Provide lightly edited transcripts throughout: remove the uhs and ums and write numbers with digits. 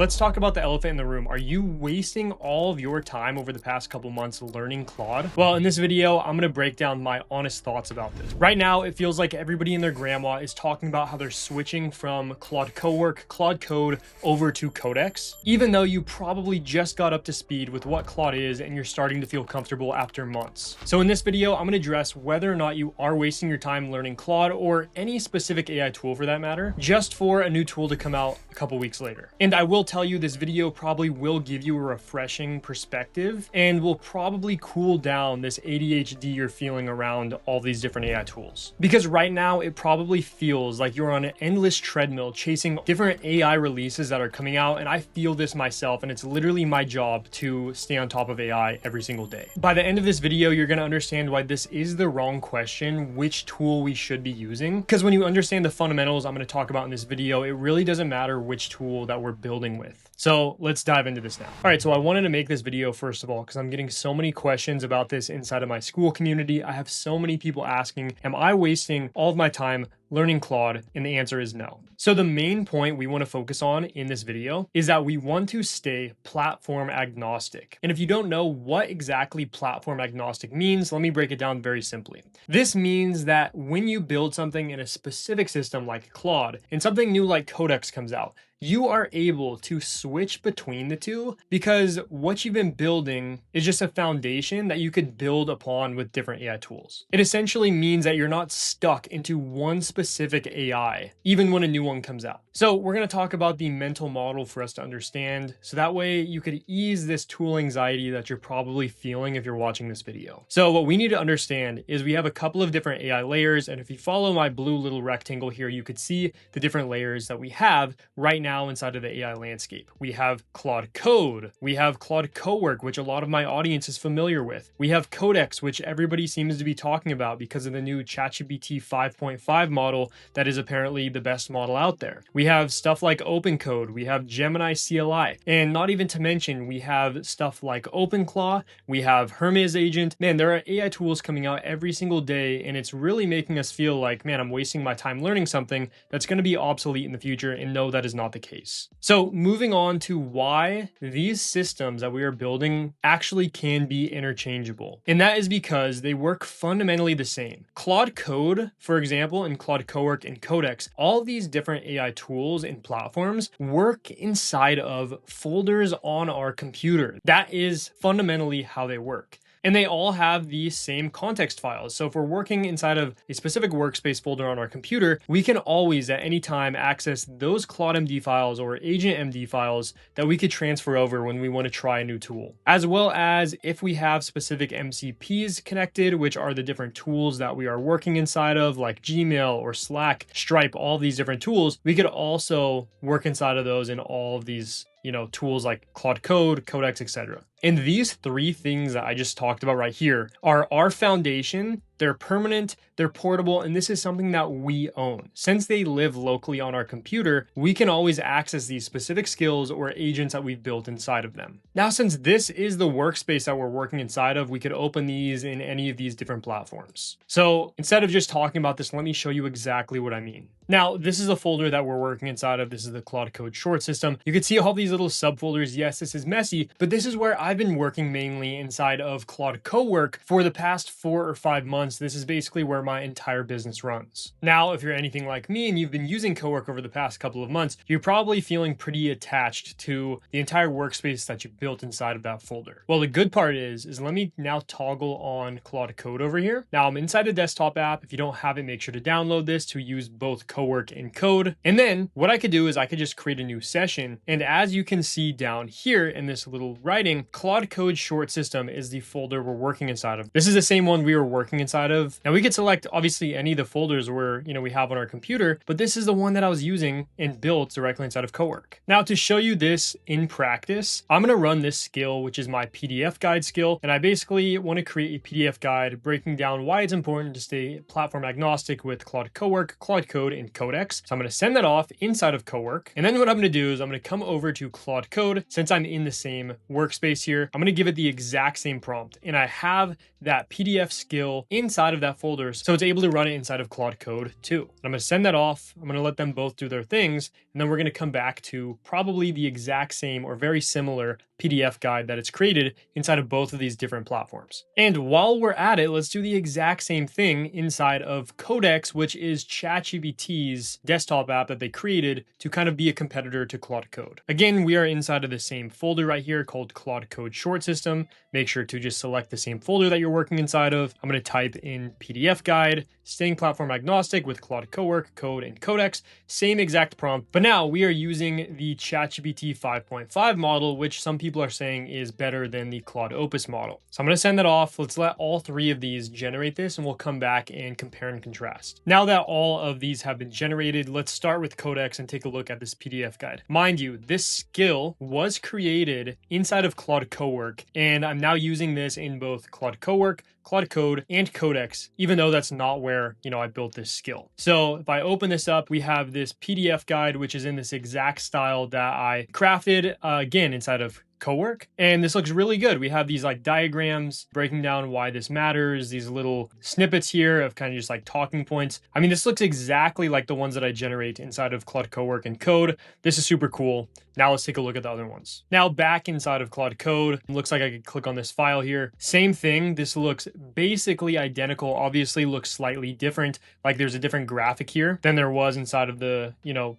Let's talk about the elephant in the room. Are you wasting all of your time over the past couple months learning Claude? Well, in this video, I'm going to break down my honest thoughts about this. Right now, it feels like everybody and their grandma is talking about how they're switching from Claude Claude Code over to Codex, even though you probably just got up to speed with what Claude is and you're starting to feel comfortable after months. So in this video, I'm going to address whether or not you are wasting your time learning Claude or any specific AI tool for that matter, just for a new tool to come out a couple weeks later. And I will tell you this video probably will give you a refreshing perspective and will probably cool down this ADHD you're feeling around all these different AI tools. Because right now it probably feels like you're on an endless treadmill chasing different AI releases that are coming out, and I feel this myself, and it's literally my job to stay on top of AI every single day. By the end of this video, you're going to understand why this is the wrong question, which tool we should be using. Because when you understand the fundamentals I'm going to talk about in this video, it really doesn't matter which tool that we're building with. So let's dive into this now. All right, so I wanted to make this video first of all because I'm getting so many questions about this inside of my school community. I have so many people asking, am I wasting all of my time learning Claude? And the answer is no. So the main point we want to focus on in this video is that we want to stay platform agnostic. And if you don't know what exactly platform agnostic means, let me break it down very simply. This means that when you build something in a specific system like Claude and something new like Codex comes out, you are able to switch between the two because what you've been building is just a foundation that you could build upon with different AI tools. It essentially means that you're not stuck into one specific AI, even when a new one comes out. So we're going to talk about the mental model for us to understand, so that way you could ease this tool anxiety that you're probably feeling if you're watching this video. So what we need to understand is we have a couple of different AI layers, and if you follow my blue little rectangle here, you could see the different layers that we have right now inside of the AI landscape. We have Claude Code, we have Claude Cowork, which a lot of my audience is familiar with. We have Codex, which everybody seems to be talking about because of the new ChatGPT 5.5 model that is apparently the best model out there. We have stuff like Open Code, we have Gemini CLI, and not even to mention we have stuff like OpenClaw, we have Hermes Agent. Man, there are AI tools coming out every single day, and it's really making us feel like, man, I'm wasting my time learning something that's going to be obsolete in the future, and no, that is not the case. So moving on to why these systems that we are building actually can be interchangeable. And that is because they work fundamentally the same. Claude Code, for example, and Claude Cowork and Codex, all of these different AI tools and platforms work inside of folders on our computer. That is fundamentally how they work. And they all have these same context files. So if we're working inside of a specific workspace folder on our computer, we can always at any time access those ClaudeMD files or AgentMD files that we could transfer over when we want to try a new tool. As well as if we have specific MCPs connected, which are the different tools that we are working inside of, like Gmail or Slack, Stripe, all these different tools, we could also work inside of those in all of these tools like Claude Code, Codex, etc. And these three things that I just talked about right here are our foundation. They're permanent, they're portable, and this is something that we own. Since they live locally on our computer, we can always access these specific skills or agents that we've built inside of them. Now, since this is the workspace that we're working inside of, we could open these in any of these different platforms. So instead of just talking about this, let me show you exactly what I mean. Now, this is a folder that we're working inside of. This is the Claude Code short system. You can see all these little subfolders. Yes, this is messy, but this is where I've been working mainly inside of Claude Cowork for the past 4 or 5 months. This is basically where my entire business runs. Now, if you're anything like me and you've been using Cowork over the past couple of months, you're probably feeling pretty attached to the entire workspace that you built inside of that folder. Well, the good part is let me now toggle on Claude Code over here. Now I'm inside the desktop app. If you don't have it, make sure to download this to use both Cowork and Code. And then what I could do is I could just create a new session. And as you can see down here in this little writing, Claude Code short system is the folder we're working inside of. This is the same one we were working inside of. Now we could select obviously any of the folders where we have on our computer, but this is the one that I was using and built directly inside of Cowork. Now to show you this in practice, I'm going to run this skill, which is my PDF guide skill. And I basically want to create a PDF guide breaking down why it's important to stay platform agnostic with Claude Cowork, Claude Code, and Codex. So I'm going to send that off inside of Cowork. And then what I'm going to do is I'm going to come over to Claude Code. Since I'm in the same workspace here, I'm going to give it the exact same prompt. And I have that PDF skill in inside of that folder, so it's able to run it inside of Claude Code too. And I'm going to send that off. I'm going to let them both do their things, and then we're going to come back to probably the exact same or very similar PDF guide that it's created inside of both of these different platforms. And while we're at it, let's do the exact same thing inside of Codex, which is ChatGPT's desktop app that they created to kind of be a competitor to Claude Code. Again, we are inside of the same folder right here called Claude Code Short System. Make sure to just select the same folder that you're working inside of. I'm going to type in PDF guide, staying platform agnostic with Claude Cowork, Code, and Codex. Same exact prompt, but now we are using the ChatGPT 5.5 model, which some people are saying is better than the Claude Opus model. So I'm going to send that off. Let's let all three of these generate this, and we'll come back and compare and contrast. Now that all of these have been generated, let's start with Codex and take a look at this PDF guide. Mind you, this skill was created inside of Claude Cowork, and I'm now using this in both Claude Cowork, Claude Code, and Codex, even though that's not where, I built this skill. So if I open this up, we have this PDF guide, which is in this exact style that I crafted, again, inside of Cowork. And this looks really good. We have these like diagrams breaking down why this matters, these little snippets here of kind of just like talking points. I mean, this looks exactly like the ones that I generate inside of Claude Cowork and Code. This is super cool. Now let's take a look at the other ones. Now back inside of Claude Code, it looks like I could click on this file here. Same thing. This looks basically identical, obviously looks slightly different. Like there's a different graphic here than there was inside of the,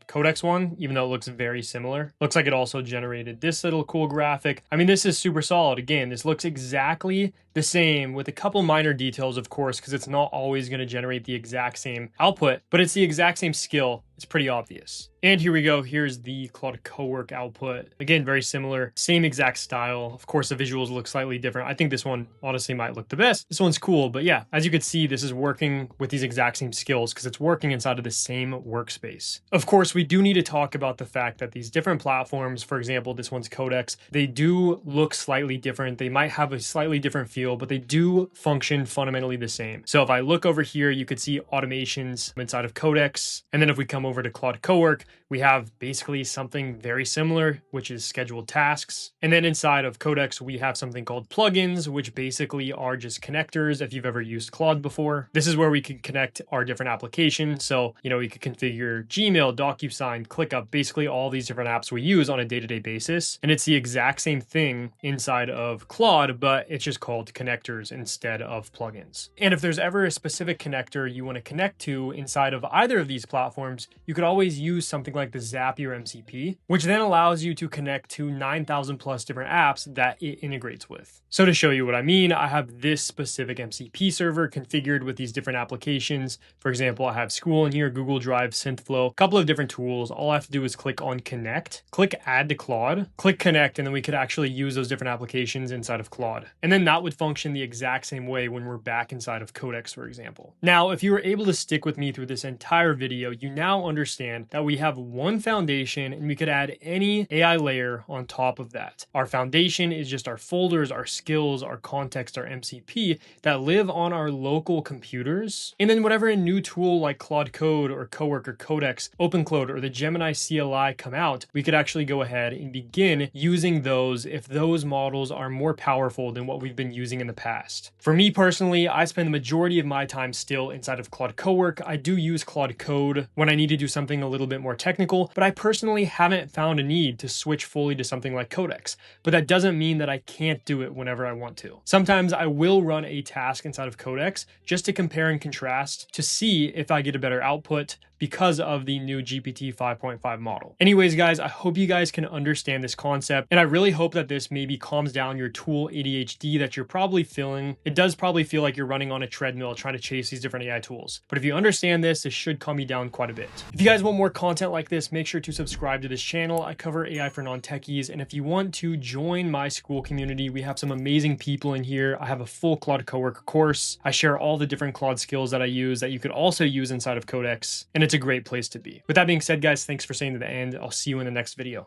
Codex one, even though it looks very similar. Looks like it also generated this little cool graphic. I mean, this is super solid. Again, this looks exactly the same with a couple minor details, of course, because it's not always going to generate the exact same output, but it's the exact same skill. It's pretty obvious. And here we go. Here's the Claude Cowork output. Again, very similar, same exact style. Of course, the visuals look slightly different. I think this one honestly might look the best. This one's cool, but yeah, as you can see, this is working with these exact same skills because it's working inside of the same workspace. Of course, we do need to talk about the fact that these different platforms, for example, this one's Codex, they do look slightly different. They might have a slightly different feel, but they do function fundamentally the same. So if I look over here, you could see automations inside of Codex. And then if we come over to Claude Cowork, we have basically something very similar, which is scheduled tasks. And then inside of Codex, we have something called plugins, which basically are just connectors if you've ever used Claude before. This is where we can connect our different applications. So, you could configure Gmail, DocuSign, ClickUp, basically all these different apps we use on a day-to-day basis. And it's the exact same thing inside of Claude, but it's just called connectors instead of plugins. And if there's ever a specific connector you want to connect to inside of either of these platforms, you could always use something like the Zapier MCP, which then allows you to connect to 9,000 plus different apps that it integrates with. So to show you what I mean, I have this specific MCP server configured with these different applications. For example, I have school in here, Google Drive, SynthFlow, a couple of different tools. All I have to do is click on connect, click add to Claude, click connect, and then we could actually use those different applications inside of Claude. And then that would function the exact same way when we're back inside of Codex, for example. Now, if you were able to stick with me through this entire video, you now understand that we have one foundation and we could add any AI layer on top of that. Our foundation is just our folders, our skills, our context, our MCP that live on our local computers. And then whatever a new tool like Claude Code or Cowork or Codex, OpenClode or the Gemini CLI come out, we could actually go ahead and begin using those if those models are more powerful than what we've been using in the past. For me personally, I spend the majority of my time still inside of Claude Cowork. I do use Claude Code when I need to do something a little bit more technical, but I personally haven't found a need to switch fully to something like Codex. But that doesn't mean that I can't do it whenever I want to. Sometimes I will run a task inside of Codex just to compare and contrast to see if I get a better output because of the new GPT 5.5 model. Anyways, guys, I hope you guys can understand this concept, and I really hope that this maybe calms down your tool ADHD that you're probably feeling. It does probably feel like you're running on a treadmill trying to chase these different AI tools. But if you understand this, this should calm you down quite a bit. If you guys want more content like this, make sure to subscribe to this channel. I cover AI for non-techies, and if you want to join my school community, we have some amazing people in here. I have a full Claude Cowork course. I share all the different Claude skills that I use that you could also use inside of Codex, and it's a great place to be. With that being said, guys, thanks for staying to the end. I'll see you in the next video.